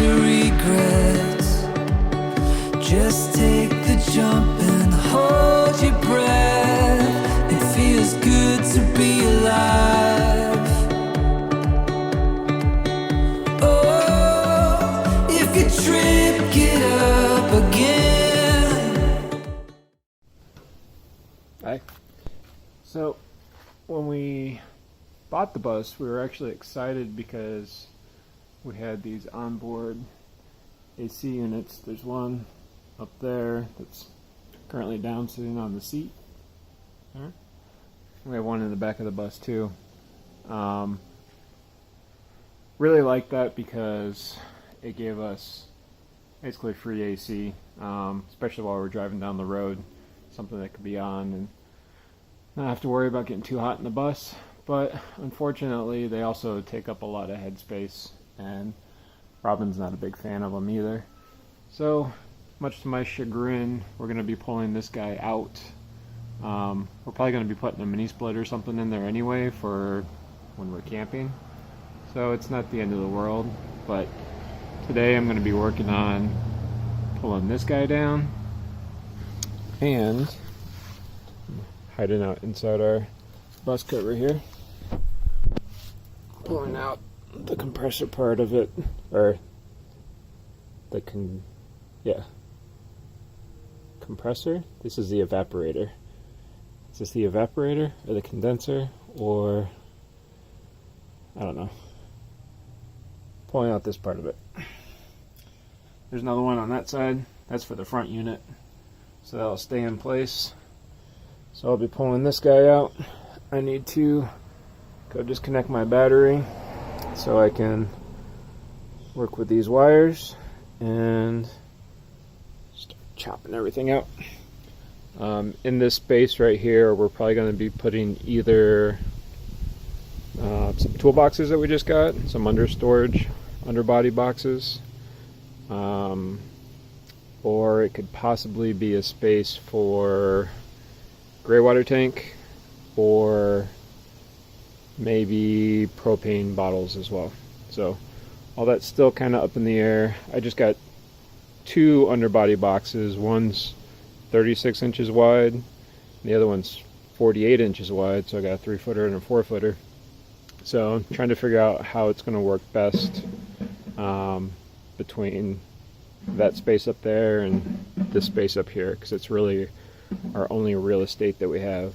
to regrets. Just take the jump and hold your breath. It feels good to be alive. Oh, if you trip, get up again. Hi. So, when we bought the bus, we were actually excited because we had these onboard AC units. There's one up there that's currently down sitting on the seat. We have one in the back of the bus too. Really like that because it gave us basically free AC, especially while we're driving down the road. Something that could be on and not have to worry about getting too hot in the bus. But unfortunately, they also take up a lot of headspace, and Robin's not a big fan of them either. So, much to my chagrin, we're going to be pulling this guy out. We're probably going to be putting a mini split or something in there anyway for when we're camping. So it's not the end of the world, but today I'm going to be working on pulling this guy down and hiding out inside our bus cover here. Pulling out the compressor part of it, or the compressor. This is the evaporator. Is this the evaporator or the condenser, or I don't know. Pulling out this part of it. There's another one on that side. That's for the front unit, so that'll stay in place. So I'll be pulling this guy out. I need to go disconnect my battery so I can work with these wires and start chopping everything out. In this space right here, we're probably going to be putting either some toolboxes that we just got, some underbody boxes, or it could possibly be a space for gray water tank, or maybe propane bottles as well. So all that's still kind of up in the air. I just got two underbody boxes. One's 36 inches wide, and the other one's 48 inches wide, so I got a 3-footer and a 4-footer. So I'm trying to figure out how it's going to work best between that space up there and this space up here, because it's really our only real estate that we have.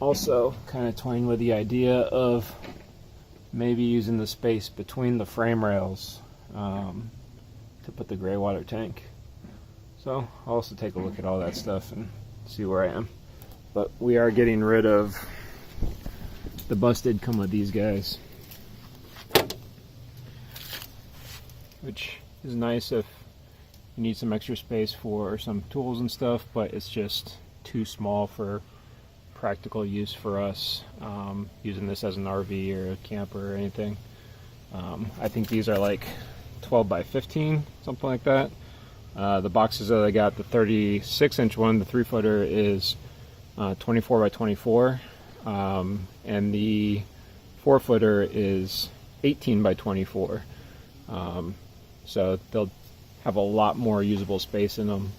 Also kind of toying with the idea of maybe using the space between the frame rails to put the gray water tank. So I'll also take a look at all that stuff and see where I am. But we are getting rid of, the bus did come with these guys, which is nice if you need some extra space for some tools and stuff, but it's just too small for practical use for us, using this as an RV or a camper or anything. I think these are like 12 by 15, something like that. The boxes that I got, the 36 inch one, the 3-footer, is 24 by 24, and the 4-footer is 18 by 24. So they'll have a lot more usable space in them,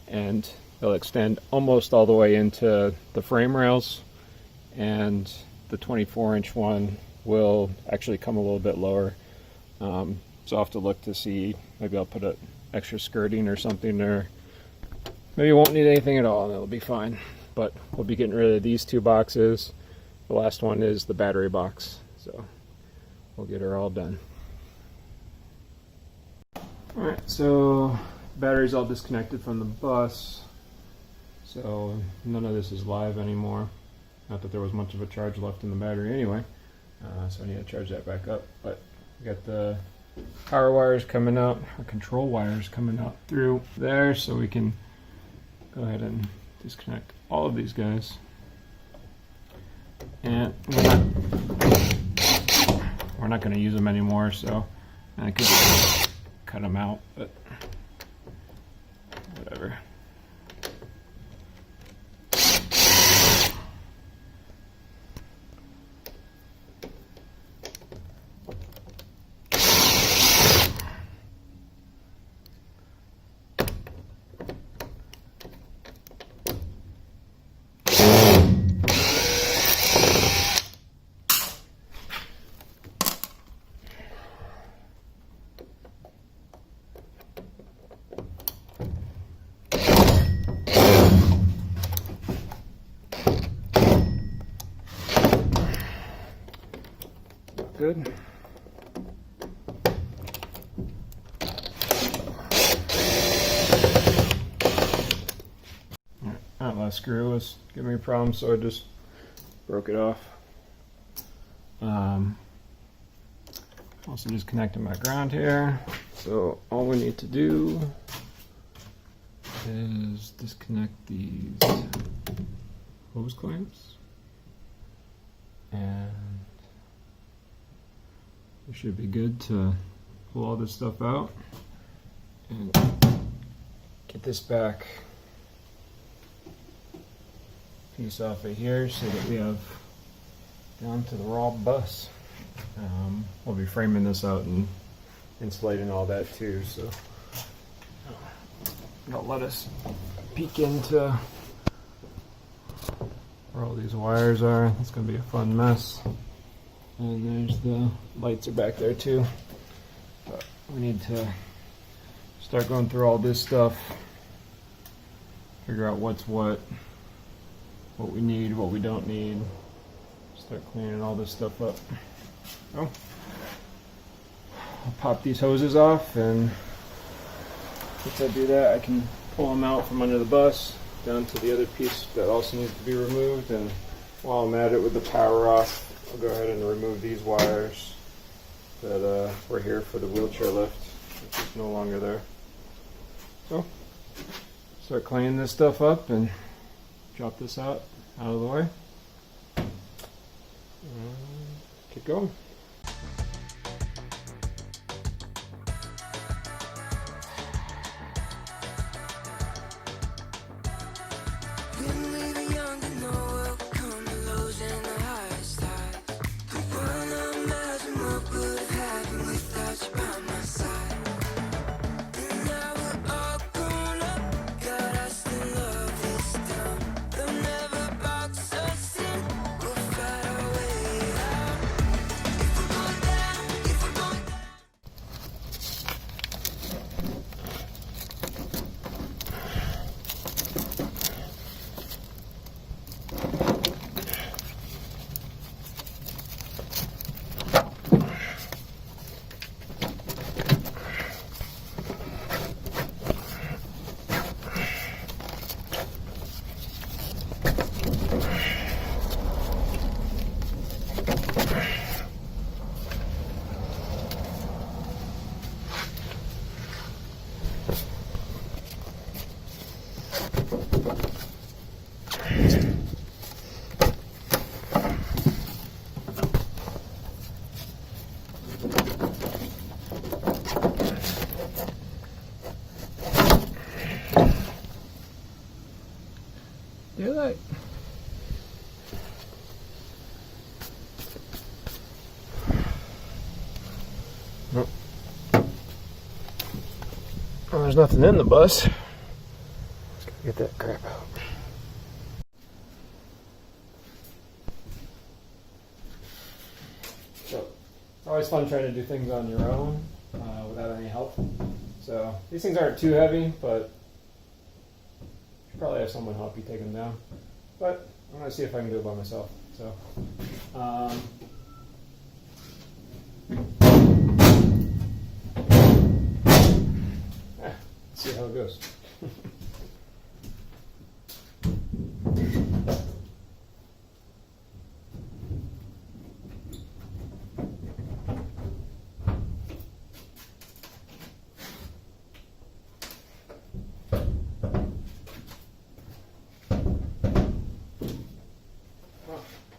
and they'll extend almost all the way into the frame rails, and the 24-inch one will actually come a little bit lower. So I'll have to look to see, maybe I'll put an extra skirting or something, or maybe you won't need anything at all and it'll be fine. But we'll be getting rid of these two boxes. The last one is the battery box, so we'll get her all done. Alright, so battery's all disconnected from the bus, so none of this is live anymore. Not that there was much of a charge left in the battery anyway, so I need to charge that back up. But we got the power wires coming up, our control wires coming up through there, so we can go ahead and disconnect all of these guys. And we're not going to use them anymore, so I could just cut them out, but whatever. good. That last screw was giving me a problem, so I just broke it off. Also just connecting my ground here. So all we need to do is disconnect these hose clamps, and we should be good to pull all this stuff out and get this back piece off of here so that we have down to the raw bus. We'll be framing this out and insulating all that too, so that'll let us peek into where all these wires are. It's going to be a fun mess. And there's the lights are back there too. But we need to start going through all this stuff, figure out what's what we need, what we don't need, start cleaning all this stuff up. Oh, I'll pop these hoses off, and once I do that I can pull them out from under the bus down to the other piece that also needs to be removed. And while I'm at it with the power off, I'll go ahead and remove these wires that were here for the wheelchair lift, which is no longer there. So start cleaning this stuff up and drop this out of the way. Keep going. Daylight. Nope. Well, there's nothing in the bus. Let's get that crap out. So, it's always fun trying to do things on your own without any help. So, these things aren't too heavy, but you probably have someone help you take them down. But I'm going to see if I can do it by myself. So, let's see how it goes.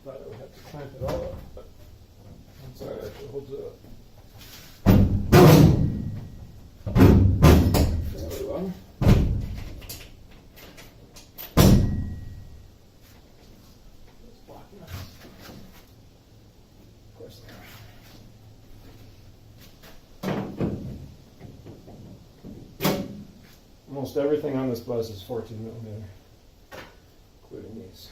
Thought I would have to clamp it all up, but I'm sorry, it actually holds it up. Fairly well. It's blocking us. Of course they are. Almost everything on this bus is 14mm, including these.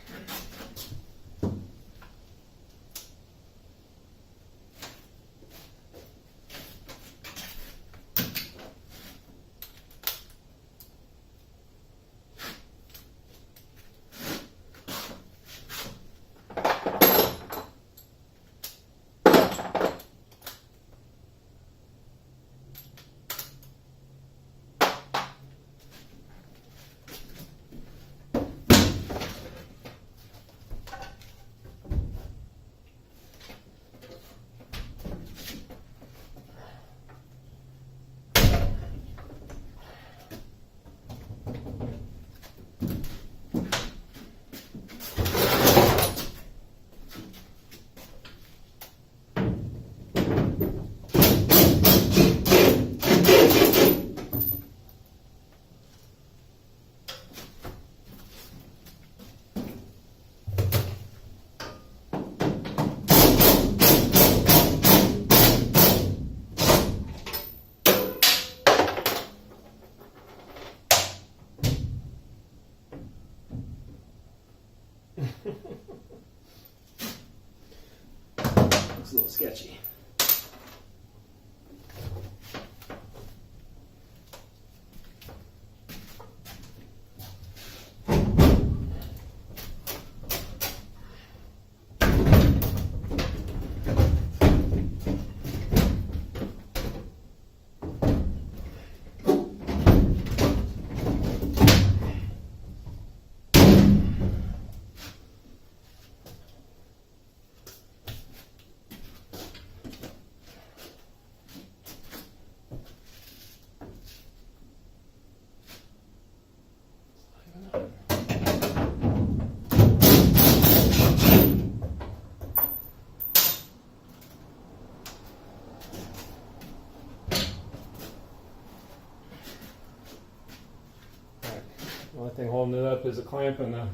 Only thing holding it up is a clamp and a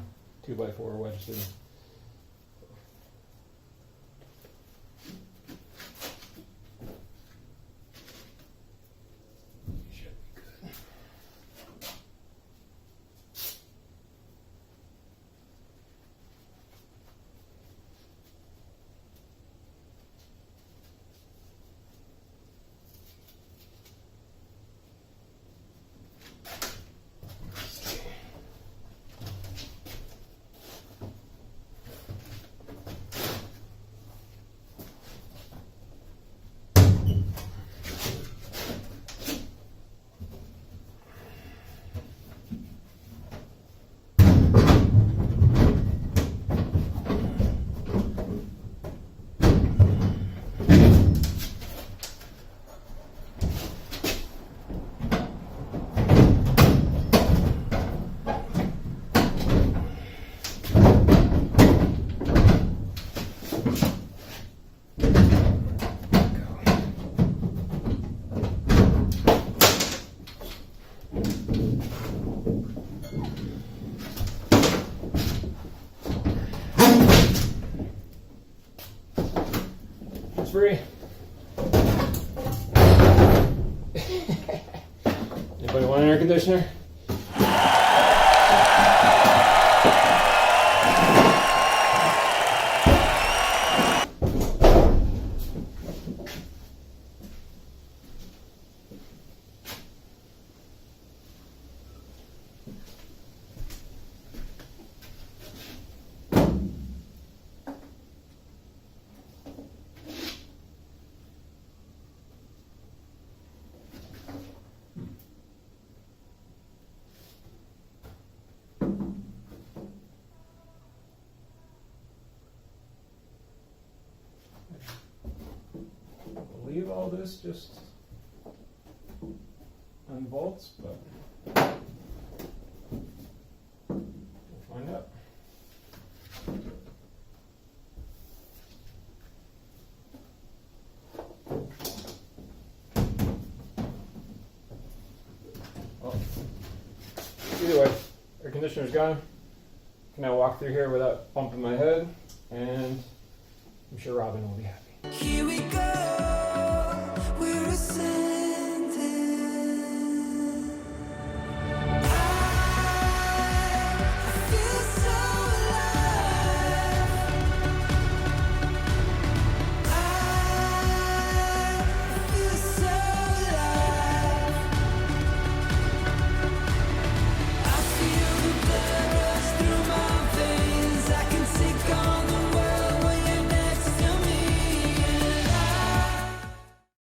2x4 wedged in. Should be good. It's free. Anybody want an air conditioner? Leave all this just unbolts, but we'll find out. Well, either way, air conditioner's gone. Can now walk through here without bumping my head, and I'm sure Robin will be happy. Here we go.